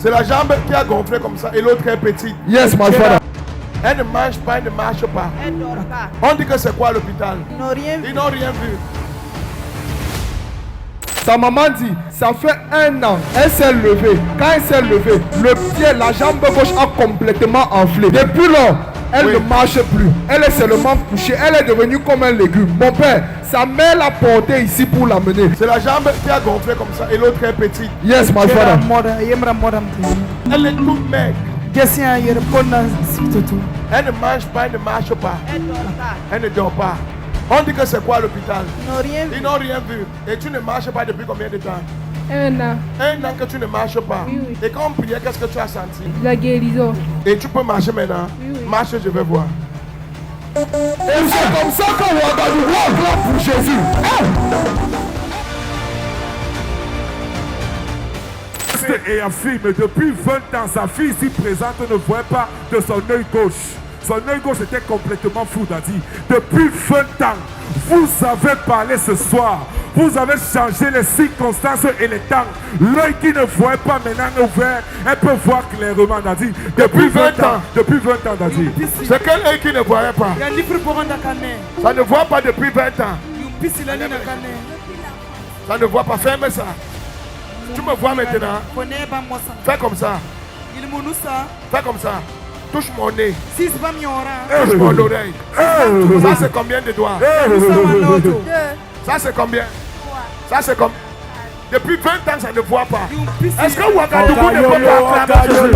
C'est la jambe qui a gonflé comme ça et l'autre est petite. Yes, my father. Elle ne mange pas, elle ne marche pas. Elle dort pas. On dit que c'est quoi à l'hôpital? Ils n'ont rien vu. Ils n'ont rien vu. Sa maman dit, ça fait 1 an, elle s'est levée. Quand elle s'est levée, le pied, la jambe gauche a complètement enflé. Depuis lors, elle ne marche plus. Elle est seulement couchée. Elle est devenue comme un légume. Mon père, sa mère l'a portée ici pour l'amener. C'est la jambe qui a gonflé comme ça et l'autre est petite. Yes, my father. Elle est toute maigre. Elle ne mange pas, elle ne marche pas. Elle dort pas. Elle ne dort pas. On dit que c'est quoi à l'hôpital? Ils n'ont rien vu. Ils n'ont rien vu. Et tu ne marches pas depuis combien de temps? 1 an. 1 an que tu ne marches pas. Oui, oui. Et quand on priait, qu'est-ce que tu as senti? La guérison. Et tu peux marcher maintenant? Oui, oui. Marche, je vais voir. Et c'est comme ça qu'on Ouagadougou acclame pour Jésus. Et affirme, depuis 20 ans, sa fille ici présente ne voit pas de son œil gauche. Son œil gauche était complètement fou, Daddy. Depuis 20 ans, vous avez parlé ce soir. Vous avez changé les circonstances et les temps. L'œil qui ne voit pas maintenant ouvert, elle peut voir clairement, Daddy. Depuis 20 ans. Depuis 20 ans, Daddy. C'est quel œil qui ne voyait pas? Ça ne voit pas depuis 20 ans. Ça ne voit pas. Ferme ça. Tu me vois maintenant. Fais comme ça. Fais comme ça. Touche mon nez. Touche mon oreille. Ça c'est combien de doigts? Ça c'est combien? Ça c'est combien? Depuis 20 ans ça ne voit pas. Est-ce que Ouagadougou ne peut pas acclamer Jésus?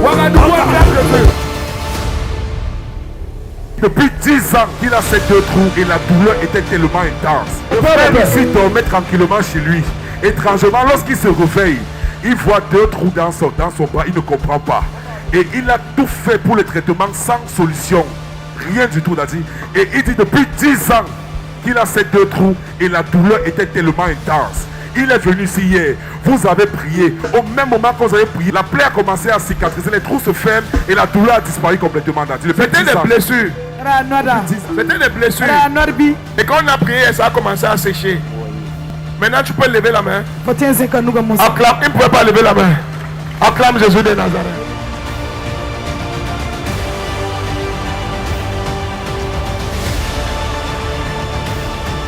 Ouagadougou acclame Jésus. Depuis 10 ans qu'il a ces 2 trous et la douleur était tellement intense. Le frère ici dormait tranquillement chez lui. Étrangement, lorsqu'il se réveille, il voit 2 trous dans son bras, il ne comprend pas. Et il a tout fait pour le traitement sans solution. Rien du tout, Daddy. Et il dit depuis 10 ans qu'il a ces 2 trous et la douleur était tellement intense. Il est venu ici hier, vous avez prié. Au même moment que vous avez prié, la plaie a commencé à cicatriser, les trous se ferment et la douleur a disparu complètement, Daddy. C'était des blessures. C'était des blessures. Et quand on a prié, ça a commencé à sécher. Maintenant tu peux lever la main. Acclame, il ne pouvait pas lever la main. Acclame Jésus de Nazareth.